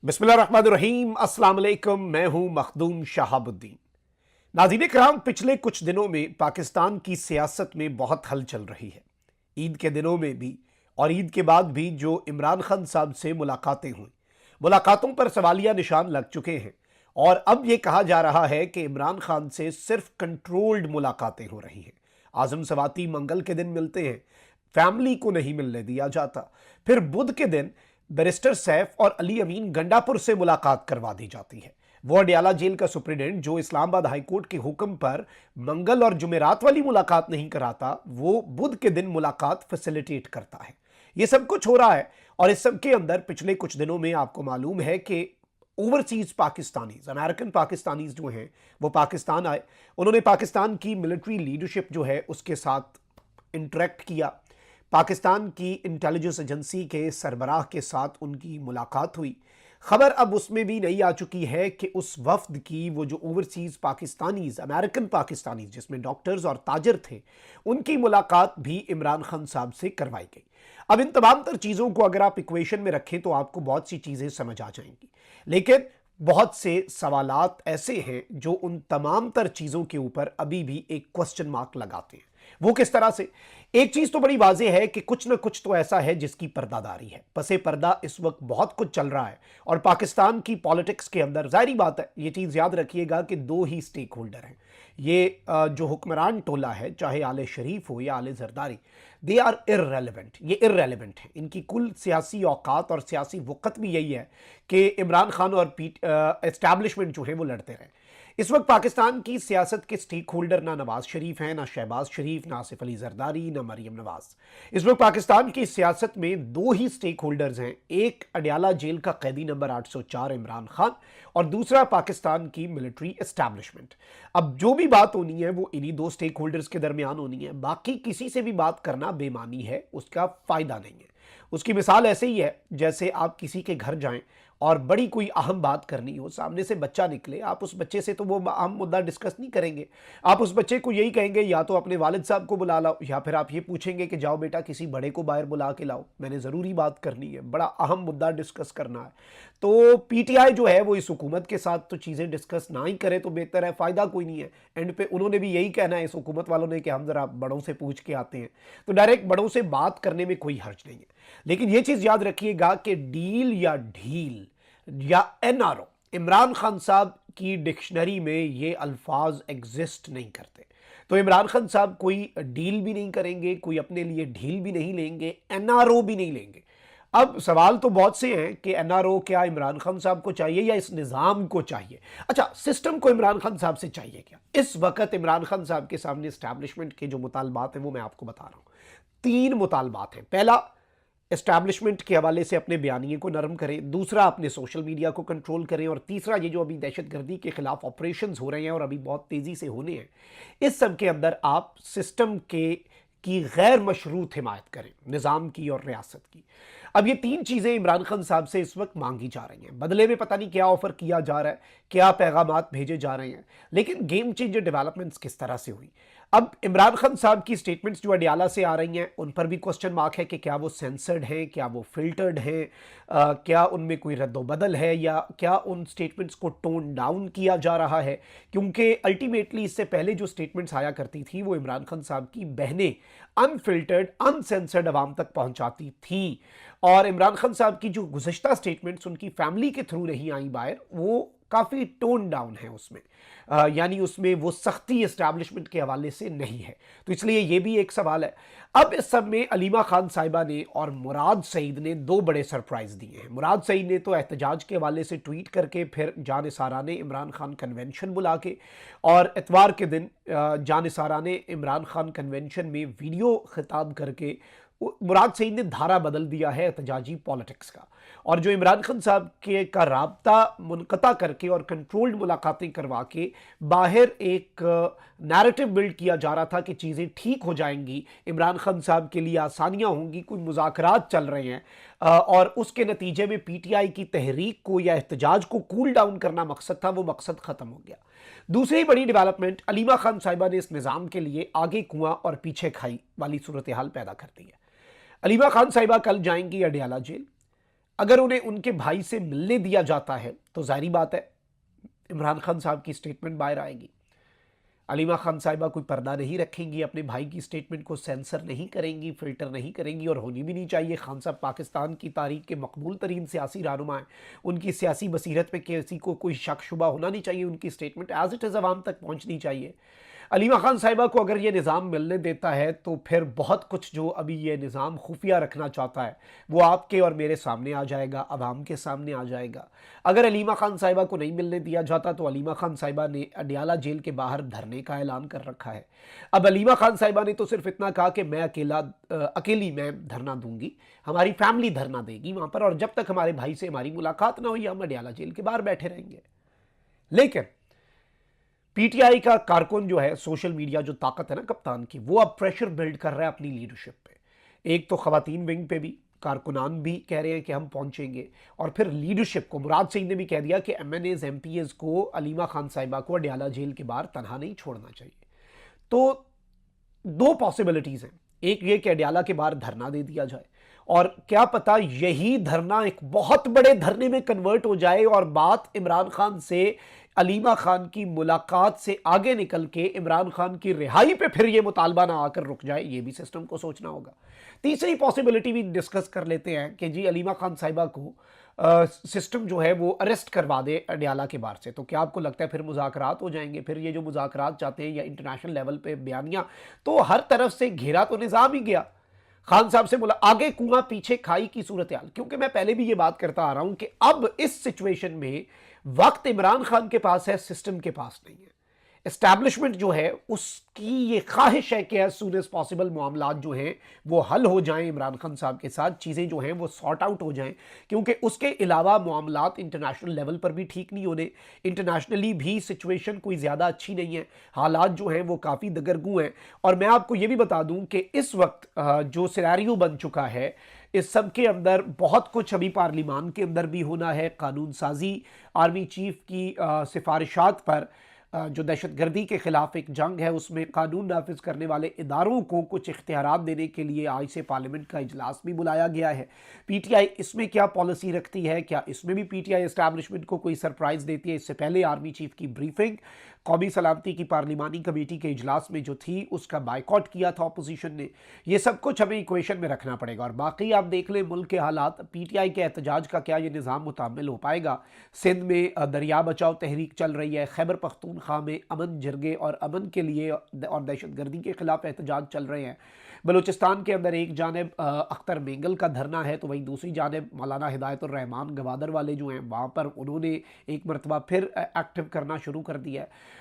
बिस्मिल्लाहिर्रहमानिर्रहीम, अस्सलाम वालेकुम। मैं हूं मखदूम शहाबुद्दीन। नाज़रीन किराम, पिछले कुछ दिनों में पाकिस्तान की सियासत में बहुत हलचल रही है। ईद के दिनों में भी और ईद के बाद भी जो इमरान खान साहब से मुलाकातें हुई, मुलाकातों पर सवालिया निशान लग चुके हैं और अब ये कहा जा रहा है कि इमरान खान से सिर्फ कंट्रोल्ड मुलाकातें हो रही हैं। आजम सवाती मंगल के दिन मिलते हैं, फैमिली को नहीं मिलने दिया जाता। फिर बुध के दिन बैरिस्टर सैफ और अली अमीन गंडापुर से मुलाकात करवा दी जाती है। वो अडियाला जेल का सुप्रीडेंट जो इस्लामाबाद हाईकोर्ट के हुक्म पर मंगल और जुमेरात वाली मुलाकात नहीं कराता, वो बुध के दिन मुलाकात फैसिलिटेट करता है। ये सब कुछ हो रहा है और इस सब के अंदर पिछले कुछ दिनों में आपको मालूम है कि ओवरसीज पाकिस्तानीज, अमेरिकन पाकिस्तानीज जो हैं वो पाकिस्तान आए। उन्होंने पाकिस्तान की मिलिट्री लीडरशिप जो है उसके साथ इंटरेक्ट किया। पाकिस्तान की इंटेलिजेंस एजेंसी के सरबराह के साथ उनकी मुलाकात हुई। खबर अब उसमें भी नहीं आ चुकी है कि उस वफ्द की वो जो ओवरसीज पाकिस्तानीज, अमेरिकन पाकिस्तानीज जिसमें डॉक्टर्स और ताजर थे, उनकी मुलाकात भी इमरान खान साहब से करवाई गई। अब इन तमाम तर चीज़ों को अगर आप इक्वेशन में रखें तो आपको बहुत सी चीज़ें समझ आ जाएंगी, लेकिन बहुत से सवालात ऐसे हैं जो उन तमाम तर चीज़ों के ऊपर अभी भी एक क्वेश्चन मार्क लगाते हैं। वो किस तरह से? एक चीज तो बड़ी वाज़ेह है कि कुछ ना कुछ तो ऐसा है जिसकी पर्दादारी है। पसे पर्दा इस वक्त बहुत कुछ चल रहा है और पाकिस्तान की पॉलिटिक्स के अंदर जाहिर बात है, ये चीज याद रखिएगा कि दो ही स्टेक होल्डर हैं। ये जो हुक्मरान टोला है, चाहे आले शरीफ हो या आले जरदारी, दे आर इररेलेवेंट। ये इररेलेवेंट है। इनकी कुल सियासी औकात और सियासी वक़्त भी यही है कि इमरान खान और एस्टैब्लिशमेंट जो है वो लड़ते रहे। इस वक्त पाकिस्तान की सियासत के स्टेक होल्डर ना नवाज शरीफ हैं, ना शहबाज शरीफ, ना आसिफ अली जरदारी, ना मरियम नवाज। इस वक्त पाकिस्तान की सियासत में दो ही स्टेक होल्डर्स हैं। एक अडियाला जेल का कैदी नंबर 804 इमरान खान और दूसरा पाकिस्तान की मिलिट्री एस्टैब्लिशमेंट। अब जो भी बात होनी है वो इन्हीं दो स्टेक होल्डर्स के दरमियान होनी है। बाकी किसी से भी बात करना बेमानी है, उसका फायदा नहीं है। उसकी मिसाल ऐसे ही है जैसे आप किसी के घर जाएं और बड़ी कोई अहम बात करनी हो, सामने से बच्चा निकले, आप उस बच्चे से तो वो अहम मुद्दा डिस्कस नहीं करेंगे। आप उस बच्चे को यही कहेंगे या तो अपने वालिद साहब को बुला लाओ, या फिर आप ये पूछेंगे कि जाओ बेटा किसी बड़े को बाहर बुला के लाओ, मैंने ज़रूरी बात करनी है, बड़ा अहम मुद्दा डिस्कस करना है। तो पीटीआई जो है वो इस हुकूमत के साथ तो चीज़ें डिस्कस ना ही करे तो बेहतर है, फ़ायदा कोई नहीं है। एंड पे उन्होंने भी यही कहना है इस हुकूमत वालों ने कि हम ज़रा बड़ों से पूछ के आते हैं, तो डायरेक्ट बड़ों से बात करने में कोई हर्ज नहीं है। लेकिन ये चीज़ याद रखिएगा कि डील या ढील या एनआरओ, इमरान खान साहब की डिक्शनरी में ये अल्फाज एग्जिस्ट नहीं करते। तो इमरान खान साहब कोई डील भी नहीं करेंगे, कोई अपने लिए ढील भी नहीं लेंगे, एनआरओ भी नहीं लेंगे। अब सवाल तो बहुत से हैं कि एनआरओ क्या इमरान खान साहब को चाहिए या इस निज़ाम को चाहिए? अच्छा, सिस्टम को इमरान खान साहब से चाहिए क्या? इस वक्त इमरान खान साहब के सामने एस्टैब्लिशमेंट के जो मुतालबात हैं वो मैं आपको बता रहा हूँ। 3 मुतालबात हैं। पहला, एस्टैब्लिशमेंट के हवाले से अपने बयानिए को नरम करें। दूसरा, अपने सोशल मीडिया को कंट्रोल करें। और तीसरा, ये जो अभी दहशतगर्दी के खिलाफ ऑपरेशंस हो रहे हैं और अभी बहुत तेज़ी से होने हैं, इस सब के अंदर आप सिस्टम की गैर मशरूत हिमायत करें, निज़ाम की और रियासत की। अब ये 3 चीज़ें इमरान खान साहब से इस वक्त मांगी जा रही हैं। बदले में पता नहीं क्या ऑफर किया जा रहा है, क्या पैगामात भेजे जा रहे हैं, लेकिन गेम चेंजर डेवलपमेंट्स किस तरह से हुई। अब इमरान खान साहब की स्टेटमेंट्स जो अडियाला से आ रही हैं उन पर भी क्वेश्चन मार्क है कि क्या वो सेंसर्ड हैं, क्या वो फिल्टर्ड हैं, क्या उनमें कोई रद्दोबदल है, या क्या उन स्टेटमेंट्स को टोन डाउन किया जा रहा है। क्योंकि अल्टीमेटली इससे पहले जो स्टेटमेंट्स आया करती थी वो इमरान खान साहब की बहनें अनफिल्टर्ड, अनसेंसर्ड आवाम तक पहुंचाती थी, और इमरान खान साहब की जो गुज़श्ता स्टेटमेंट्स उनकी फैमिली के थ्रू नहीं आई बाहर, वो काफ़ी टोन डाउन है उसमें, यानी उसमें वो सख्ती एस्टैब्लिशमेंट के हवाले से नहीं है। तो इसलिए ये भी एक सवाल है। अब इस सब में अलीमा खान साहिबा ने और मुराद सईद ने 2 बड़े सरप्राइज़ दिए हैं। मुराद सईद ने तो एहतजाज के हवाले से ट्वीट करके, फिर जानिसारा ने इमरान खान कन्वेंशन बुला के, और इतवार के दिन जानिसारा ने इमरान खान कन्वेंशन में वीडियो खिताब करके मुराद सईद ने धारा बदल दिया है एहतजाजी पॉलिटिक्स का। और जो इमरान खान साहब के का राब्ता मुनक़ता करके और कंट्रोल्ड मुलाकातें करवा के बाहर एक नैरेटिव बिल्ड किया जा रहा था कि चीज़ें ठीक हो जाएंगी, इमरान खान साहब के लिए आसानियां होंगी, कोई मुज़ाकरात चल रहे हैं, और उसके नतीजे में पीटीआई की तहरीक को या एहतजाज को कूल डाउन करना मकसद था, वो मकसद ख़त्म हो गया। दूसरी बड़ी डेवलपमेंट, अलीमा खान साहिबा ने इस निज़ाम के लिए आगे कुआं और पीछे खाई वाली सूरत हाल पैदा कर दी है। अलीमा खान साहिबा कल जाएंगी अडियाला जेल। اگر انہیں ان کے بھائی سے ملنے دیا جاتا ہے تو ظاہری بات ہے عمران خان صاحب کی سٹیٹمنٹ باہر آئے گی. علیمہ خان صاحبہ کوئی پردہ نہیں رکھیں گی، اپنے بھائی کی سٹیٹمنٹ کو سینسر نہیں کریں گی، فلٹر نہیں کریں گی، اور ہونی بھی نہیں چاہیے. خان صاحب پاکستان کی تاریخ کے مقبول ترین سیاسی رہنما ہیں، ان کی سیاسی بصیرت پہ کسی کو کوئی شک شبہ ہونا نہیں چاہیے، ان کی سٹیٹمنٹ ایز اٹ از عوام تک پہنچنی چاہیے. علیمہ خان صاحبہ کو اگر یہ نظام ملنے دیتا ہے تو پھر بہت کچھ جو ابھی یہ نظام خفیہ رکھنا چاہتا ہے وہ آپ کے اور میرے سامنے آ جائے گا، عوام کے سامنے آ جائے گا. اگر علیمہ خان صاحبہ کو نہیں ملنے دیا جاتا تو علیمہ خان صاحبہ نے اڈیالہ جیل کے باہر دھرنے کا اعلان کر رکھا ہے. اب علیمہ خان صاحبہ نے تو صرف اتنا کہا کہ میں اکیلی میں دھرنا دوں گی، ہماری فیملی دھرنا دے گی وہاں پر، اور جب تک ہمارے بھائی سے ہماری ملاقات نہ ہوئی ہم اڈیالہ جیل کے باہر بیٹھے رہیں گے. لیکن پی ٹی آئی کا کارکن جو ہے، سوشل میڈیا جو طاقت ہے نا کپتان کی، وہ اب پریشر بلڈ کر رہا ہے اپنی لیڈرشپ پہ. ایک تو خواتین ونگ پہ بھی کارکنان بھی کہہ رہے ہیں کہ ہم پہنچیں گے، اور پھر لیڈرشپ کو مراد سنگھ نے بھی کہہ دیا کہ M N as M P as کو علیمہ خان صاحبہ کو اڈیالہ جیل کے باہر تنہا نہیں چھوڑنا چاہیے. تو دو پاسبلٹیز ہیں، ایک یہ کہ اڈیالہ کے باہر دھرنا دے دیا جائے، اور کیا پتا یہی دھرنا ایک بہت بڑے دھرنے میں کنورٹ ہو جائے اور بات عمران خان سے علیمہ خان کی ملاقات سے آگے نکل کے عمران خان کی رہائی پہ پھر یہ مطالبہ نہ آ کر رک جائے. یہ بھی سسٹم کو سوچنا ہوگا. تیسری پاسبلٹی بھی ڈسکس کر لیتے ہیں کہ جی علیمہ خان صاحبہ کو سسٹم جو ہے وہ اریسٹ کروا دے اڈیالہ کے باہر سے. تو کیا آپ کو لگتا ہے پھر مذاکرات ہو جائیں گے؟ پھر یہ جو مذاکرات چاہتے ہیں یا انٹرنیشنل لیول پہ بیانیاں، تو ہر طرف سے گھیرا تو نظام ہی گیا. خان صاحب سے آگے کنواں پیچھے کھائی کی صورتحال. کیونکہ میں پہلے بھی یہ بات کرتا آ رہا ہوں کہ اب اس سچویشن میں وقت عمران خان کے پاس ہے، سسٹم کے پاس نہیں ہے. اسٹیبلشمنٹ جو ہے اس کی یہ خواہش ہے کہ as soon as possible معاملات جو ہیں وہ حل ہو جائیں عمران خان صاحب کے ساتھ، چیزیں جو ہیں وہ سارٹ آؤٹ ہو جائیں، کیونکہ اس کے علاوہ معاملات انٹرنیشنل لیول پر بھی ٹھیک نہیں ہونے، انٹرنیشنلی بھی سچویشن کوئی زیادہ اچھی نہیں ہے، حالات جو ہیں وہ کافی دگرگوں ہیں. اور میں آپ کو یہ بھی بتا دوں کہ اس وقت جو سینیریو بن چکا ہے اس سب کے اندر بہت کچھ ابھی پارلیمان کے اندر بھی ہونا ہے. قانون سازی، آرمی چیف کی سفارشات پر جو دہشت گردی کے خلاف ایک جنگ ہے، اس میں قانون نافذ کرنے والے اداروں کو کچھ اختیارات دینے کے لیے آج سے پارلیمنٹ کا اجلاس بھی بلایا گیا ہے. پی ٹی آئی اس میں کیا پالیسی رکھتی ہے؟ کیا اس میں بھی پی ٹی آئی اسٹیبلشمنٹ کو کوئی سرپرائز دیتی ہے؟ اس سے پہلے آرمی چیف کی بریفنگ قومی سلامتی کی پارلیمانی کمیٹی کے اجلاس میں جو تھی اس کا بائیکاٹ کیا تھا اپوزیشن نے. یہ سب کچھ ہمیں ایکویشن میں رکھنا پڑے گا. اور باقی آپ دیکھ لیں ملک کے حالات، پی ٹی آئی کے احتجاج کا کیا یہ نظام متعمل ہو پائے گا؟ سندھ میں دریا بچاؤ تحریک چل رہی ہے، خیبر پختونخوا میں امن جرگے اور امن کے لیے اور دہشت گردی کے خلاف احتجاج چل رہے ہیں. بلوچستان کے اندر ایک جانب اختر مینگل کا دھرنا ہے تو وہیں دوسری جانب مولانا ہدایت الرحمان گوادر والے جو ہیں وہاں پر انہوں نے ایک مرتبہ پھر ایکٹیو کرنا شروع کر دیا ہے.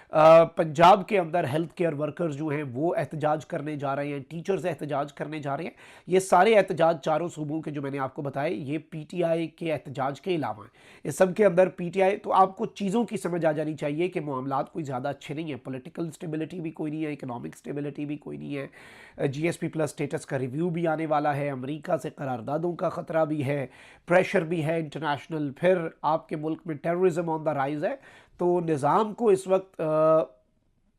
پنجاب کے اندر ہیلتھ کیئر ورکرز جو ہیں وہ احتجاج کرنے جا رہے ہیں، ٹیچرز احتجاج کرنے جا رہے ہیں. یہ سارے احتجاج چاروں صوبوں کے جو میں نے آپ کو بتائے یہ پی ٹی آئی کے احتجاج کے علاوہ ہیں. اس سب کے اندر پی ٹی آئی، تو آپ کو چیزوں کی سمجھ آ جانی چاہیے کہ معاملات کوئی زیادہ اچھے نہیں ہیں. پولیٹیکل سٹیبلٹی بھی کوئی نہیں ہے، اکنامک سٹیبلٹی بھی کوئی نہیں ہے. جی ایس پی پلس سٹیٹس کا ریویو بھی آنے والا ہے، امریکہ سے قراردادوں کا خطرہ بھی ہے، پریشر بھی ہے انٹرنیشنل، پھر آپ کے ملک میں ٹیررزم آن دا رائز ہے. تو نظام کو اس وقت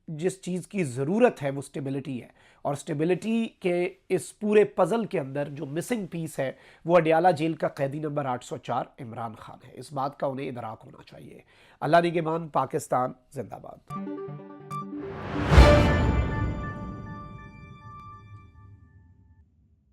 جس چیز کی ضرورت ہے وہ سٹیبلٹی ہے، اور سٹیبلٹی کے اس پورے پزل کے اندر جو مسنگ پیس ہے وہ اڈیالہ جیل کا قیدی نمبر 804 عمران خان ہے. اس بات کا انہیں ادراک ہونا چاہیے. اللہ نگہبان. پاکستان زندہ باد.